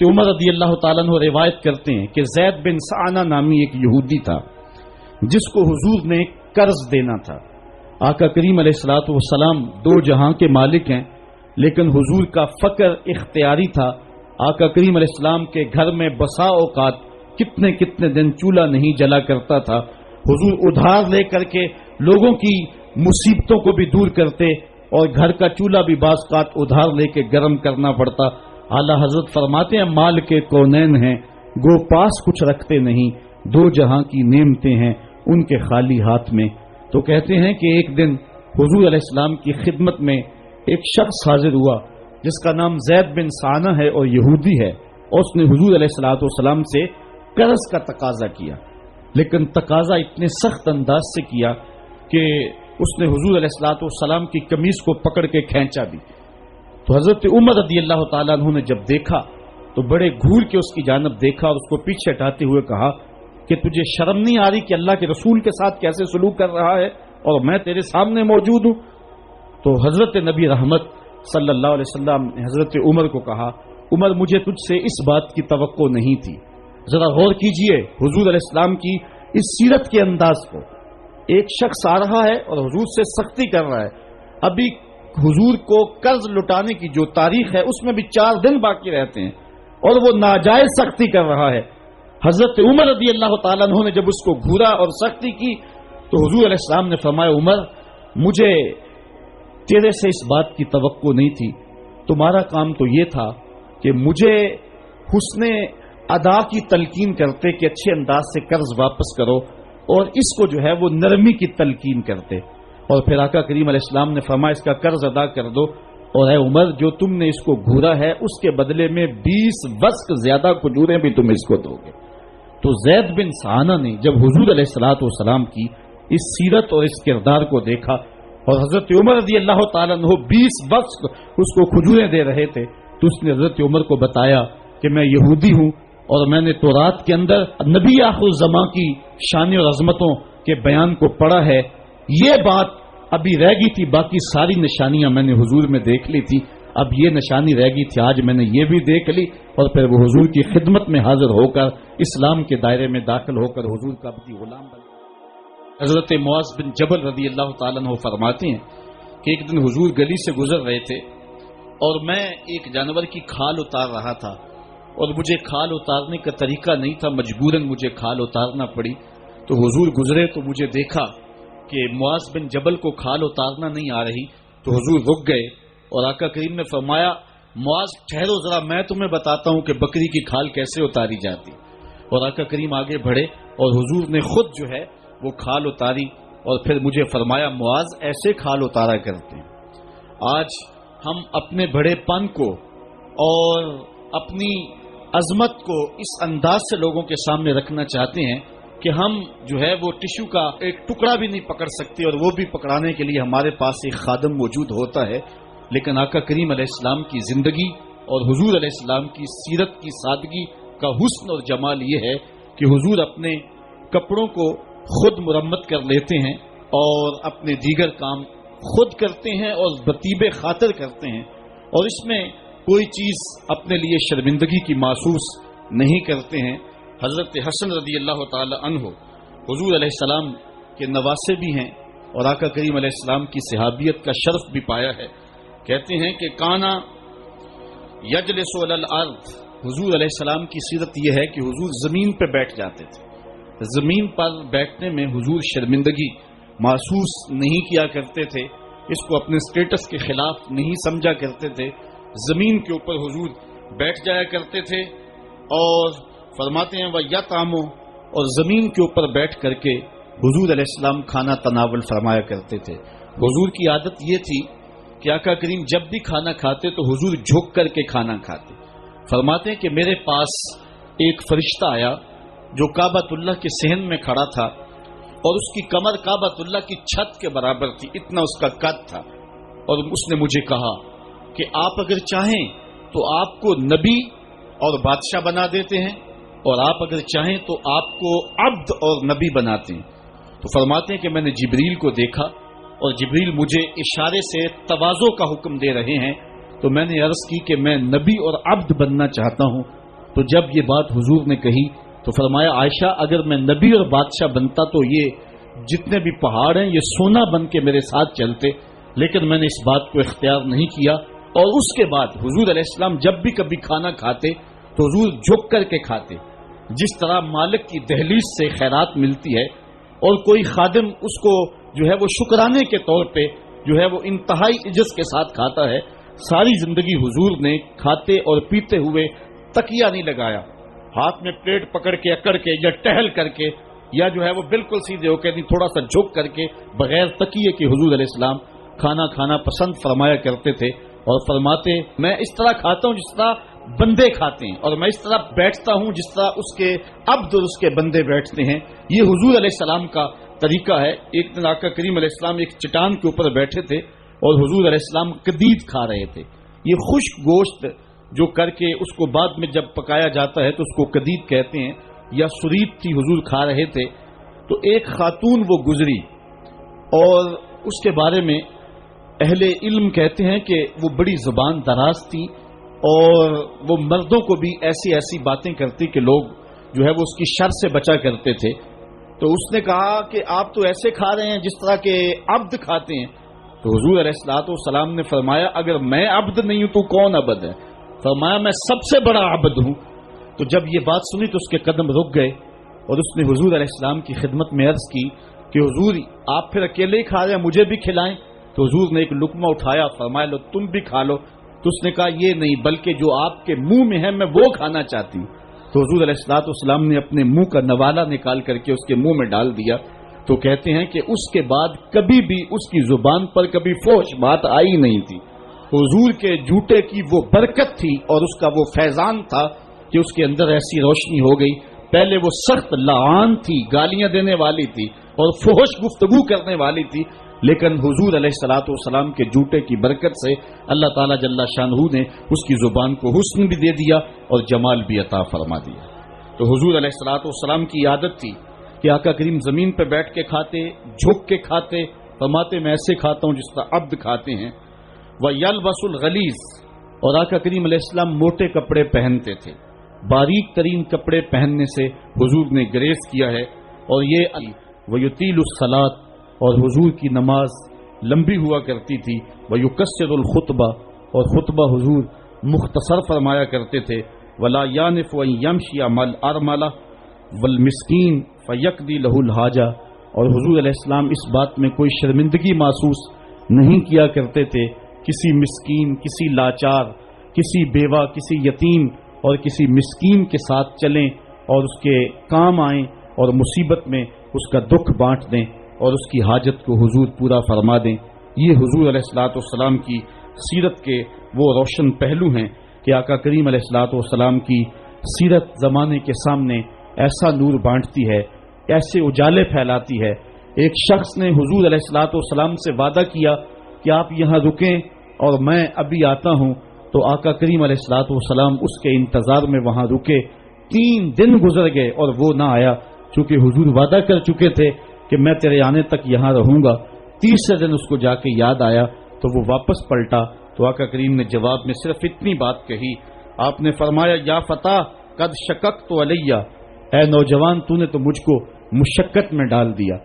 حضرت عمر رضی اللہ تعالیٰ عنہ روایت کرتے ہیں کہ زید بن سعانہ نامی ایک یہودی تھا جس کو حضور نے قرض دینا تھا. آقا کریم علیہ الصلوۃ والسلام دو جہاں کے مالک ہیں، لیکن حضور کا فقر اختیاری تھا. آقا کریم علیہ السلام کے گھر میں بسا اوقات کتنے کتنے دن چولہا نہیں جلا کرتا تھا. حضور ادھار لے کر کے لوگوں کی مصیبتوں کو بھی دور کرتے اور گھر کا چولہا بھی بعض اوقات ادھار لے کے گرم کرنا پڑتا. اعلیٰ حضرت فرماتے ہیں مال کے کونین ہیں گو پاس کچھ رکھتے نہیں، دو جہاں کی نعمتیں ہیں ان کے خالی ہاتھ میں. تو کہتے ہیں کہ ایک دن حضور علیہ السلام کی خدمت میں ایک شخص حاضر ہوا جس کا نام زید بن سعانہ ہے اور یہودی ہے، اور اس نے حضور علیہ الصلوۃ والسلام سے قرض کا تقاضا کیا، لیکن تقاضا اتنے سخت انداز سے کیا کہ اس نے حضور علیہ الصلوۃ والسلام کی قمیض کو پکڑ کے کھینچا بھی. تو حضرت عمر رضی اللہ تعالیٰ عنہ نے جب دیکھا تو بڑے گھور کے اس کی جانب دیکھا اور اس کو پیچھے ہٹاتے ہوئے کہا کہ تجھے شرم نہیں آ رہی کہ اللہ کے رسول کے ساتھ کیسے سلوک کر رہا ہے اور میں تیرے سامنے موجود ہوں. تو حضرت نبی رحمت صلی اللہ علیہ وسلم نے حضرت عمر کو کہا عمر مجھے تجھ سے اس بات کی توقع نہیں تھی. ذرا غور کیجئے حضور علیہ السلام کی اس سیرت کے انداز کو. ایک شخص آ رہا ہے اور حضور سے سختی کر رہا ہے. ابھی حضور کو قرض لٹانے کی جو تاریخ ہے اس میں بھی 4 دن باقی رہتے ہیں اور وہ ناجائز سختی کر رہا ہے. حضرت عمر رضی اللہ تعالیٰ عنہ نے جب اس کو گھورا اور سختی کی تو حضور علیہ السلام نے فرمایا عمر مجھے تیرے سے اس بات کی توقع نہیں تھی. تمہارا کام تو یہ تھا کہ مجھے حسن ادا کی تلقین کرتے کہ اچھے انداز سے قرض واپس کرو، اور اس کو جو ہے وہ نرمی کی تلقین کرتے. اور پھر آقا کریم علیہ السلام نے فرمایا اس کا قرض ادا کر دو، اور اے عمر جو تم نے اس کو گھورا ہے اس کے بدلے میں 20 وسق زیادہ کھجوریں بھی تم اس کو دو گے. تو زید بن سعانہ نے جب حضور علیہ الصلوۃ والسلام کی اس سیرت اور اس کردار کو دیکھا اور حضرت عمر رضی اللہ تعالیٰ عنہ 20 وسق اس کو کھجوریں دے رہے تھے تو اس نے حضرت عمر کو بتایا کہ میں یہودی ہوں اور میں نے تورات کے اندر نبی آخر الزماں کی شان اور عظمتوں کے بیان کو پڑھا ہے. یہ بات ابھی رہ گئی تھی، باقی ساری نشانیاں میں نے حضور میں دیکھ لی تھی، اب یہ نشانی رہ گئی تھی، آج میں نے یہ بھی دیکھ لی. اور پھر وہ حضور کی خدمت میں حاضر ہو کر اسلام کے دائرے میں داخل ہو کر حضور کا عبدی غلام بن. حضرت معاذ بن جبل رضی اللہ تعالیٰ عنہ فرماتے ہیں کہ ایک دن حضور گلی سے گزر رہے تھے اور میں ایک جانور کی کھال اتار رہا تھا اور مجھے کھال اتارنے کا طریقہ نہیں تھا، مجبوراً مجھے کھال اتارنا پڑی. تو حضور گزرے تو مجھے دیکھا کہ معاذ بن جبل کو کھال اتارنا نہیں آ رہی، تو حضور رک گئے اور آقا کریم نے فرمایا معاذ ٹھہرو ذرا میں تمہیں بتاتا ہوں کہ بکری کی کھال کیسے اتاری جاتی. اور آقا کریم آگے بڑھے اور حضور نے خود جو ہے وہ کھال اتاری اور پھر مجھے فرمایا معاذ ایسے کھال اتارا کرتے ہیں. آج ہم اپنے بڑے پن کو اور اپنی عظمت کو اس انداز سے لوگوں کے سامنے رکھنا چاہتے ہیں کہ ہم جو ہے وہ ٹشو کا ایک ٹکڑا بھی نہیں پکڑ سکتے، اور وہ بھی پکڑانے کے لیے ہمارے پاس ایک خادم موجود ہوتا ہے. لیکن آقا کریم علیہ السلام کی زندگی اور حضور علیہ السلام کی سیرت کی سادگی کا حسن اور جمال یہ ہے کہ حضور اپنے کپڑوں کو خود مرمت کر لیتے ہیں اور اپنے دیگر کام خود کرتے ہیں اور بطیب خاطر کرتے ہیں، اور اس میں کوئی چیز اپنے لیے شرمندگی کی محسوس نہیں کرتے ہیں. حضرت حسن رضی اللہ تعالی عنہ حضور علیہ السلام کے نواسے بھی ہیں اور آقا کریم علیہ السلام کی صحابیت کا شرف بھی پایا ہے. کہتے ہیں کہ کانا یجلس علی الارض، حضور علیہ السلام کی سیرت یہ ہے کہ حضور زمین پہ بیٹھ جاتے تھے. زمین پر بیٹھنے میں حضور شرمندگی محسوس نہیں کیا کرتے تھے، اس کو اپنے سٹیٹس کے خلاف نہیں سمجھا کرتے تھے. زمین کے اوپر حضور بیٹھ جایا کرتے تھے اور فرماتے ہیں وہ یا تامو، اور زمین کے اوپر بیٹھ کر کے حضور علیہ السلام کھانا تناول فرمایا کرتے تھے. حضور کی عادت یہ تھی کہ آقا کریم جب بھی کھانا کھاتے تو حضور جھک کر کے کھانا کھاتے. فرماتے ہیں کہ میرے پاس ایک فرشتہ آیا جو کعبۃ اللہ کے صحن میں کھڑا تھا اور اس کی کمر کعبۃ اللہ کی چھت کے برابر تھی، اتنا اس کا قد تھا. اور اس نے مجھے کہا کہ آپ اگر چاہیں تو آپ کو نبی اور بادشاہ بنا دیتے ہیں، اور آپ اگر چاہیں تو آپ کو عبد اور نبی بناتے ہیں. تو فرماتے ہیں کہ میں نے جبریل کو دیکھا اور جبریل مجھے اشارے سے تواضع کا حکم دے رہے ہیں، تو میں نے عرض کی کہ میں نبی اور عبد بننا چاہتا ہوں. تو جب یہ بات حضور نے کہی تو فرمایا عائشہ اگر میں نبی اور بادشاہ بنتا تو یہ جتنے بھی پہاڑ ہیں یہ سونا بن کے میرے ساتھ چلتے، لیکن میں نے اس بات کو اختیار نہیں کیا۔ اور اس کے بعد حضور علیہ السلام جب بھی کبھی کھانا کھاتے تو حضور جھک کر کے کھاتے، جس طرح مالک کی دہلیز سے خیرات ملتی ہے اور کوئی خادم اس کو جو ہے وہ شکرانے کے طور پہ جو ہے وہ انتہائی عجز کے ساتھ کھاتا ہے، ساری زندگی حضور نے کھاتے اور پیتے ہوئے تکیہ نہیں لگایا، ہاتھ میں پلیٹ پکڑ کے اکڑ کے یا ٹہل کر کے یا جو ہے وہ بالکل سیدھے ہو کے نہیں، تھوڑا سا جھک کر کے بغیر تکیے کے حضور علیہ السلام کھانا کھانا پسند فرمایا کرتے تھے، اور فرماتے میں اس طرح کھاتا ہوں جس طرح بندے کھاتے ہیں، اور میں اس طرح بیٹھتا ہوں جس طرح اس کے عبد اور اس کے بندے بیٹھتے ہیں۔ یہ حضور علیہ السلام کا طریقہ ہے۔ ایک دن آقا کریم علیہ السلام ایک چٹان کے اوپر بیٹھے تھے اور حضور علیہ السلام قدید کھا رہے تھے، یہ خشک گوشت جو کر کے اس کو بعد میں جب پکایا جاتا ہے تو اس کو قدید کہتے ہیں، یا سرید تھی، حضور کھا رہے تھے تو ایک خاتون وہ گزری، اور اس کے بارے میں اہل علم کہتے ہیں کہ وہ بڑی زبان دراز تھی اور وہ مردوں کو بھی ایسی ایسی باتیں کرتی کہ لوگ جو ہے وہ اس کی شر سے بچا کرتے تھے۔ تو اس نے کہا کہ آپ تو ایسے کھا رہے ہیں جس طرح کے عبد کھاتے ہیں، تو حضور علیہ الصلوۃ والسلام نے فرمایا اگر میں عبد نہیں ہوں تو کون عبد ہے؟ فرمایا میں سب سے بڑا عبد ہوں۔ تو جب یہ بات سنی تو اس کے قدم رک گئے اور اس نے حضور علیہ السلام کی خدمت میں عرض کی کہ حضور آپ پھر اکیلے ہی کھا رہے ہیں، مجھے بھی کھلائیں۔ تو حضور نے ایک لقمہ اٹھایا، فرمایا لو تم بھی کھا لو۔ تو اس نے کہا یہ نہیں، بلکہ جو آپ کے منہ میں ہے میں وہ کھانا چاہتی ہوں۔ تو حضور علیہ الصلوۃ والسلام نے اپنے منہ کا نوالا نکال کر کے اس کے منہ میں ڈال دیا۔ تو کہتے ہیں کہ اس کے بعد کبھی بھی اس کی زبان پر کبھی فحش بات آئی نہیں تھی۔ حضور کے جوتے کی وہ برکت تھی اور اس کا وہ فیضان تھا کہ اس کے اندر ایسی روشنی ہو گئی۔ پہلے وہ سخت لعان تھی، گالیاں دینے والی تھی اور فحش گفتگو کرنے والی تھی، لیکن حضور علیہ الصلوۃ والسلام کے جوتے کی برکت سے اللہ تعالیٰ جل شانہ نے اس کی زبان کو حسن بھی دے دیا اور جمال بھی عطا فرما دیا۔ تو حضور علیہ الصلوۃ والسلام کی عادت تھی کہ آقا کریم زمین پہ بیٹھ کے کھاتے، جھک کے کھاتے، فرماتے میں ایسے کھاتا ہوں جس طرح عبد کھاتے ہیں۔ وَيَلْبَسُ الْغَلِيظَ، اور آقا کریم علیہ السلام موٹے کپڑے پہنتے تھے، باریک ترین کپڑے پہننے سے حضور نے گریز کیا ہے۔ اور یہ وَيُطِيلُ الصَّلَاةَ، اور حضور کی نماز لمبی ہوا کرتی تھی۔ وَيُكَسِّرُ الْخُطْبَةَ، اور خطبہ حضور مختصر فرمایا کرتے تھے۔ وَلَا يَعْنِفُ أَن يَمْشِيَ مَعَ الْأَرْمَلَةِ وَالْمِسْكِينِ فَيَقْضِي لَهُ الْحَاجَةَ، اور حضور علیہ السلام اس بات میں کوئی شرمندگی محسوس نہیں کیا کرتے تھے کسی مسکین، کسی لاچار، کسی بیوہ، کسی یتیم اور کسی مسکین کے ساتھ چلیں اور اس کے کام آئیں اور مصیبت میں اس کا دکھ بانٹ دیں اور اس کی حاجت کو حضور پورا فرما دیں۔ یہ حضور علیہ الصلوۃ والسلام کی سیرت کے وہ روشن پہلو ہیں کہ آقا کریم علیہ الصلوۃ والسلام کی سیرت زمانے کے سامنے ایسا نور بانٹتی ہے، ایسے اجالے پھیلاتی ہے۔ ایک شخص نے حضور علیہ الصلوۃ والسلام سے وعدہ کیا کہ آپ یہاں رکیں اور میں ابھی آتا ہوں، تو آقا کریم علیہ الصلوۃ والسلام اس کے انتظار میں وہاں رکے۔ 3 دن گزر گئے اور وہ نہ آیا، چونکہ حضور وعدہ کر چکے تھے کہ میں تیرے آنے تک یہاں رہوں گا۔ تیسرے دن اس کو جا کے یاد آیا تو وہ واپس پلٹا، تو آقا کریم نے جواب میں صرف اتنی بات کہی، آپ نے فرمایا یا فتح قد شککت علیہ، اے نوجوان تو نے تو مجھ کو مشقت میں ڈال دیا،